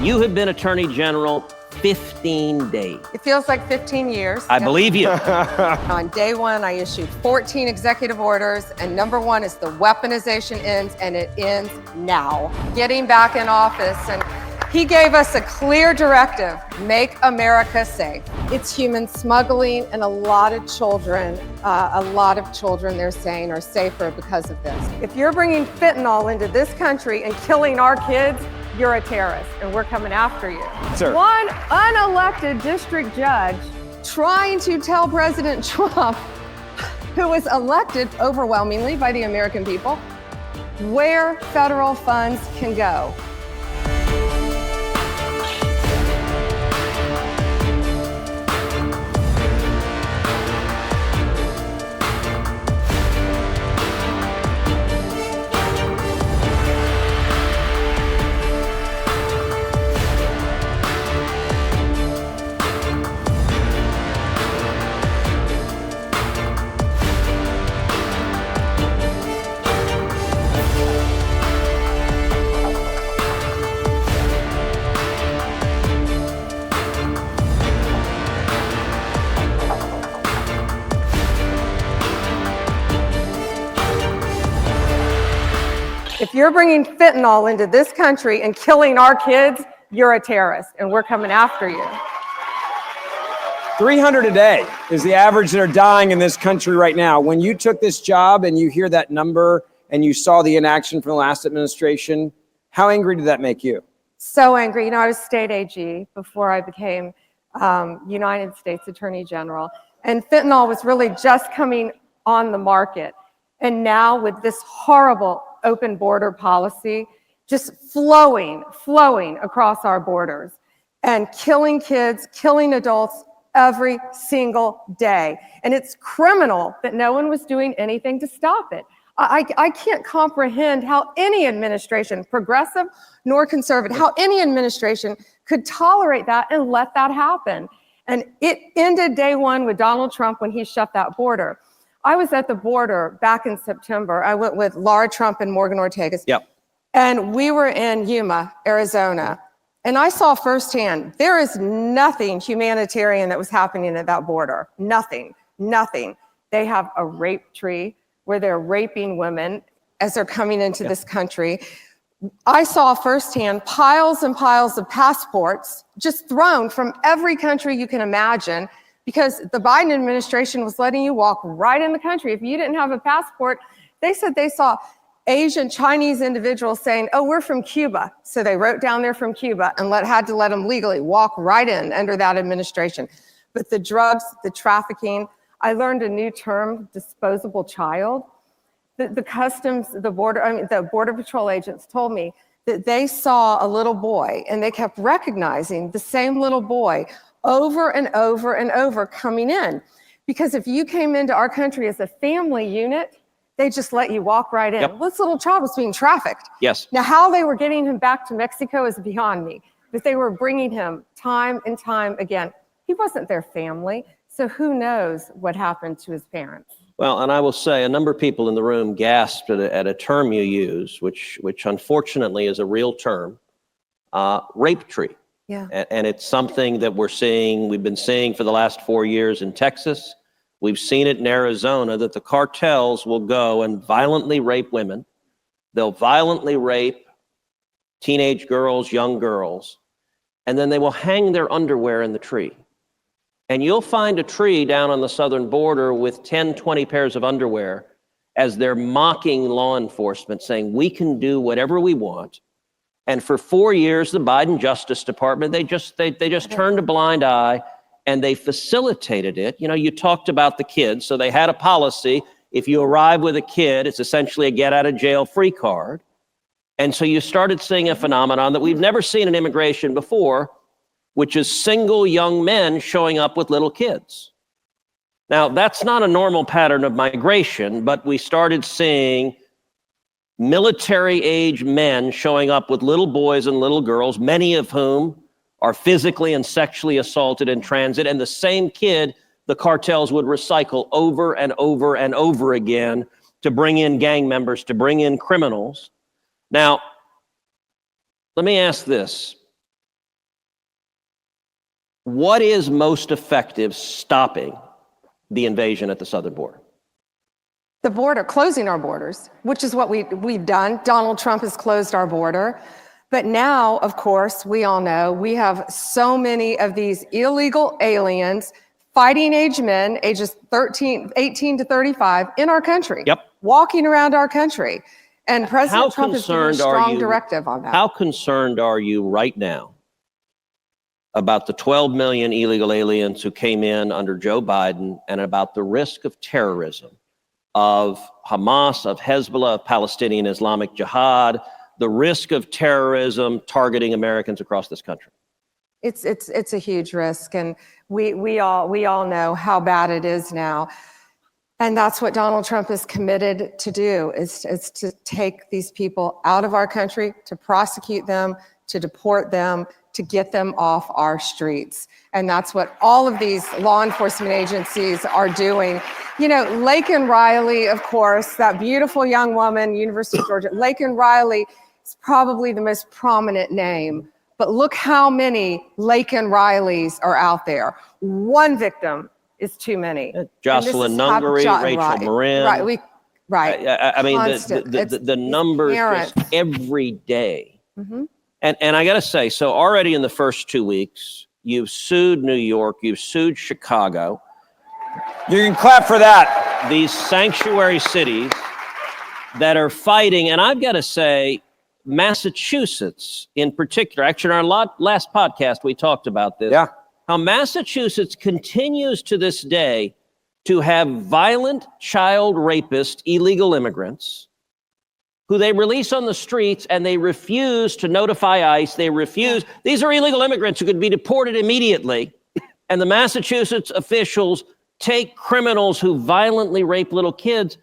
You have been Attorney General 15 days. It feels like 15 years. I believe you. On day one, I issued 14 executive orders, and number one is the weaponization ends, and it ends now. Getting back in office, and he gave us a clear directive: make America safe. It's human smuggling, and a lot of children, they're saying, are safer because of this. If you're bringing fentanyl into this country and killing our kids, you're a terrorist, and we're coming after you. Sir. One unelected district judge trying to tell President Trump, who was elected overwhelmingly by the American people, where federal funds can go. If you're bringing fentanyl into this country and killing our kids, you're a terrorist, and we're coming after you. 300 a day is the average that are dying in this country right now. When you took this job and you hear that number and you saw the inaction from the last administration, how angry did that make you? So angry. You know, I was state AG before I became United States Attorney General, and fentanyl was really just coming on the market. And now with this horrible open border policy just flowing across our borders and killing kids, killing adults every single day. And it's criminal that no one was doing anything to stop it. I can't comprehend how any administration, progressive nor conservative, how any administration could tolerate that and let that happen. And it ended day one with Donald Trump when he shut that border. I was at the border back in September. I went with Laura Trump and Morgan Ortega. Yep. And we were in Yuma, Arizona. And I saw firsthand, there is nothing humanitarian that was happening at that border. Nothing. They have a rape tree where they're raping women as they're coming into this country. I saw firsthand piles and piles of passports just thrown from every country you can imagine, because the Biden administration was letting you walk right in the country. If you didn't have a passport, they said they saw Asian, Chinese individuals saying, oh, we're from Cuba. So they wrote down they're from Cuba and had to let them legally walk right in under that administration. But the drugs, the trafficking, I learned a new term, disposable child. The customs, the border patrol agents told me that they saw a little boy and they kept recognizing the same little boy over and over and over coming in. Because if you came into our country as a family unit, they just let you walk right in. Yep. This little child was being trafficked. Yes. Now, how they were getting him back to Mexico is beyond me, but they were bringing him time and time again. He wasn't their family, so who knows what happened to his parents. Well, and I will say a number of people in the room gasped at a term you use, which unfortunately is a real term, rape tree. Yeah. And it's something that we've been seeing for the last 4 years in Texas. We've seen it in Arizona, that the cartels will go and violently rape women. They'll violently rape teenage girls, young girls, and then they will hang their underwear in the tree. And you'll find a tree down on the southern border with 10, 20 pairs of underwear as they're mocking law enforcement, saying, we can do whatever we want. And for 4 years, the Biden Justice Department, they just turned a blind eye and they facilitated it. You know, you talked about the kids. So they had a policy. If you arrive with a kid, it's essentially a get out of jail free card. And so you started seeing a phenomenon that we've never seen in immigration before, which is single young men showing up with little kids. Now, that's not a normal pattern of migration, but we started seeing military-age men showing up with little boys and little girls, many of whom are physically and sexually assaulted in transit, and the same kid the cartels would recycle over and over and over again to bring in gang members, to bring in criminals. Now, let me ask this. What is most effective stopping the invasion at the southern border? The border, closing our borders, which is what we've done. Donald Trump has closed our border. But now, of course, we all know we have so many of these illegal aliens, fighting age men, ages 18 to 35, in our country, walking around our country. And President Trump has given a strong directive on that. How concerned are you right now about the 12 million illegal aliens who came in under Joe Biden and about the risk of terrorism, of Hamas, of Hezbollah, of Palestinian Islamic Jihad, the risk of terrorism targeting Americans across this country? It's a huge risk, and we all know how bad it is now. And that's what Donald Trump is committed to do, is to take these people out of our country, to prosecute them, to deport them, to get them off our streets. And that's what all of these law enforcement agencies are doing. You know, Laken Riley, of course, that beautiful young woman, University of Georgia, Laken Riley is probably the most prominent name. But look how many Laken Rileys are out there. One victim is too many. Jocelyn Nungary, Rachel Marin. Right. I mean, the numbers just every day. Mm-hmm. And I got to say, so already in the first 2 weeks, you've sued New York, you've sued Chicago. You can clap for that. These sanctuary cities that are fighting, and I've got to say, Massachusetts in particular, actually in our last podcast, we talked about this. Yeah. How Massachusetts continues to this day to have violent child rapist illegal immigrants who they release on the streets, and they refuse to notify ICE. They refuse. These are illegal immigrants who could be deported immediately. And the Massachusetts officials take criminals who violently rape little kids.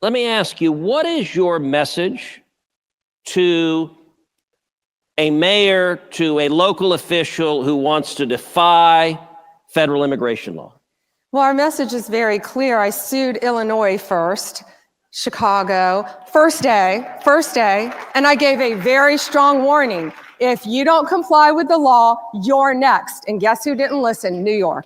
Let me ask you, what is your message to a mayor, to a local official who wants to defy federal immigration law? Well, our message is very clear. I sued Illinois first, Chicago, first day, and I gave a very strong warning. If you don't comply with the law, you're next. And guess who didn't listen? New York.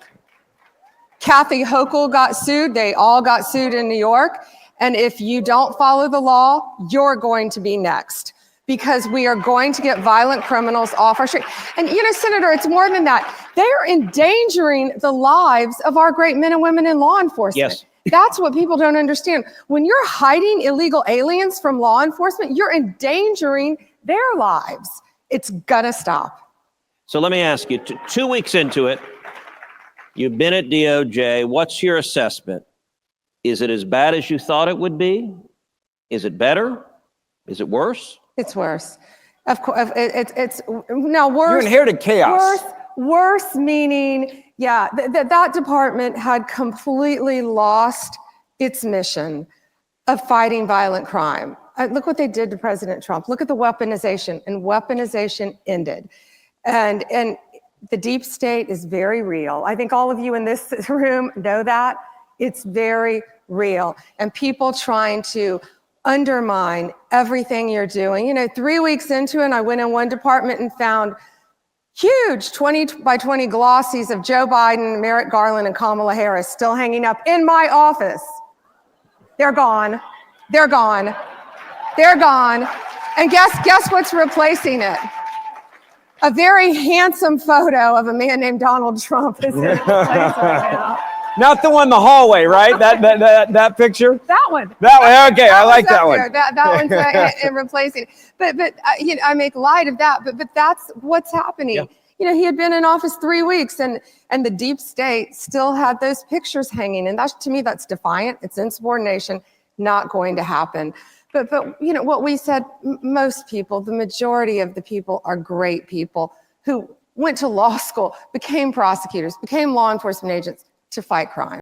Kathy Hochul got sued. They all got sued in New York. And if you don't follow the law, you're going to be next, because we are going to get violent criminals off our street. And, you know, Senator, it's more than that. They are endangering the lives of our great men and women in law enforcement. Yes. That's what people don't understand. When you're hiding illegal aliens from law enforcement, you're endangering their lives. It's gonna stop. So let me ask you, 2 weeks into it, you've been at DOJ. What's your assessment? Is it as bad as you thought it would be? Is it better? Is it worse? It's worse. Of course, it's now worse. You inherited chaos. Worse meaning, that department had completely lost its mission of fighting violent crime. Look what they did to President Trump. Look at the weaponization, and weaponization ended. And the deep state is very real. I think all of you in this room know that. It's very real. And people trying to undermine everything you're doing. You know, 3 weeks into it, I went in one department and found huge 20 by 20 glossies of Joe Biden, Merrick Garland, and Kamala Harris still hanging up in my office. They're gone. They're gone. They're gone. And guess what's replacing it? A very handsome photo of a man named Donald Trump is in place right now. Not the one in the hallway, right? That picture? That one. That one, okay, I like that one. That one's replacing. But you know, I make light of that, but that's what's happening. Yeah. You know, he had been in office 3 weeks, and the deep state still had those pictures hanging. And that's, to me, that's defiant. It's insubordination, not going to happen. But you know, what we said, most people, the majority of the people are great people who went to law school, became prosecutors, became law enforcement agents to fight crime.